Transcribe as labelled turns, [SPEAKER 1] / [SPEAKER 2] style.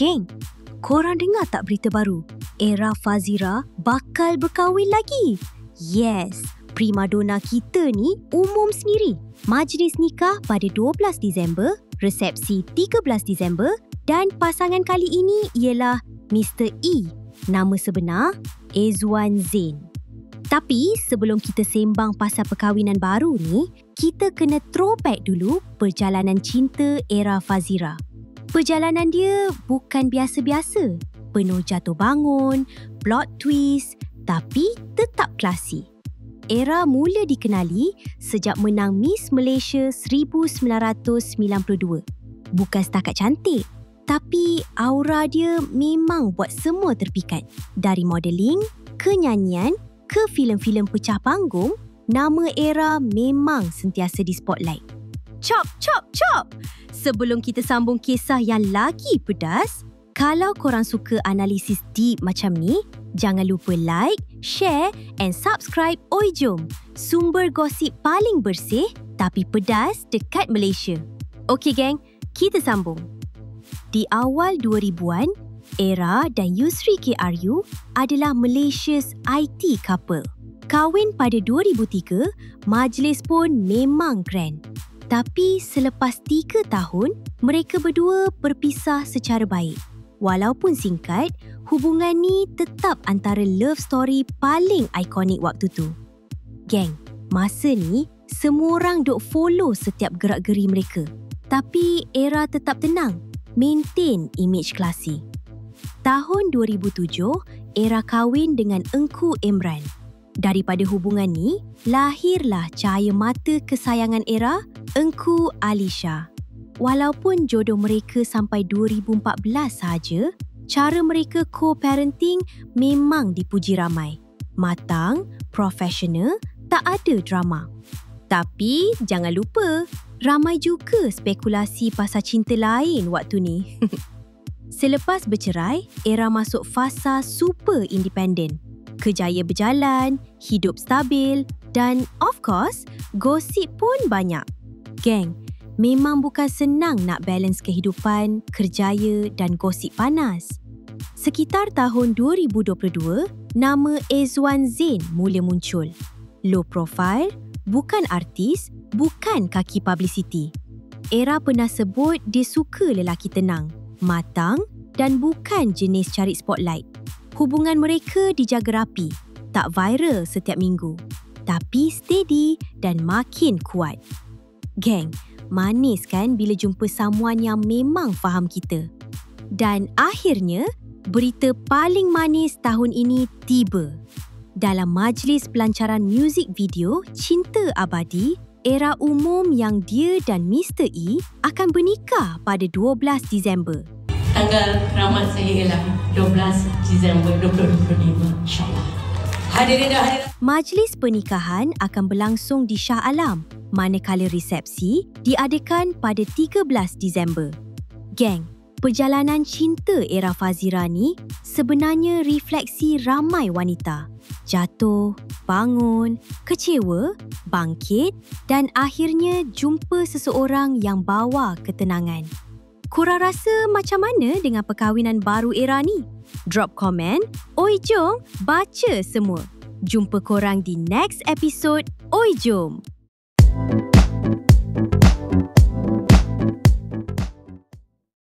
[SPEAKER 1] Geng, korang dengar tak berita baru? Era Fazira bakal berkahwin lagi. Yes, primadona kita ni umum sendiri. Majlis nikah pada 12 Disember, resepsi 13 Disember dan pasangan kali ini ialah Mr. E. Nama sebenar Ezwan Zain. Tapi sebelum kita sembang pasal perkahwinan baru ni, kita kena throwback dulu perjalanan cinta era Fazira. Perjalanan dia bukan biasa-biasa, penuh jatuh bangun, plot twist, tapi tetap klasik. Era mula dikenali sejak menang Miss Malaysia 1992. Bukan setakat cantik, tapi aura dia memang buat semua terpikat. Dari modeling, ke nyanyian, ke filem-filem pecah panggung, nama Era memang sentiasa di spotlight. Chop, chop, chop! Sebelum kita sambung kisah yang lagi pedas, kalau korang suka analisis deep macam ni, jangan lupa like, share and subscribe Oi Jom, sumber gosip paling bersih tapi pedas dekat Malaysia. Okey geng, kita sambung. Di awal 2000-an, Era dan Yusri KRU adalah Malaysia's IT couple. Kahwin pada 2003, majlis pun memang grand. Tapi selepas 3 tahun, mereka berdua berpisah secara baik. Walaupun singkat, hubungan ni tetap antara love story paling ikonik waktu tu. Geng, masa ni semua orang duk follow setiap gerak-geri mereka. Tapi Era tetap tenang, maintain image klasi. Tahun 2007, Era kahwin dengan Engku Imran. Daripada hubungan ni, lahirlah cahaya mata kesayangan Era, Engku Alisha. Walaupun jodoh mereka sampai 2014 sahaja, cara mereka co-parenting memang dipuji ramai. Matang, profesional, tak ada drama. Tapi jangan lupa, ramai juga spekulasi pasal cinta lain waktu ni. Selepas bercerai, Era masuk fasa super independen. Kerjaya berjalan, hidup stabil dan of course, gosip pun banyak. Geng, memang bukan senang nak balance kehidupan, kerjaya dan gosip panas. Sekitar tahun 2022, nama Ezwan Zain mula muncul. Low profile, bukan artis, bukan kaki publicity. Era pernah sebut dia suka lelaki tenang, matang dan bukan jenis cari spotlight. Hubungan mereka dijaga rapi, tak viral setiap minggu, tapi steady dan makin kuat. Geng, manis kan bila jumpa someone yang memang faham kita. Dan akhirnya, berita paling manis tahun ini tiba. Dalam majlis pelancaran muzik video Cinta Abadi, Era umum yang dia dan Mr. E akan bernikah pada 12 Disember.
[SPEAKER 2] Tanggal keramat saya ialah 12 Disember 2025, insyaAllah. Hadirin dan hadirat.
[SPEAKER 1] Majlis pernikahan akan berlangsung di Shah Alam, manakala resepsi diadakan pada 13 Disember. Geng, perjalanan cinta Era Fazira ni sebenarnya refleksi ramai wanita. Jatuh, bangun, kecewa, bangkit dan akhirnya jumpa seseorang yang bawa ketenangan. Korang rasa macam mana dengan perkahwinan baru Era ni? Drop komen, Oi Jom baca semua. Jumpa korang di next episode Oi Jom.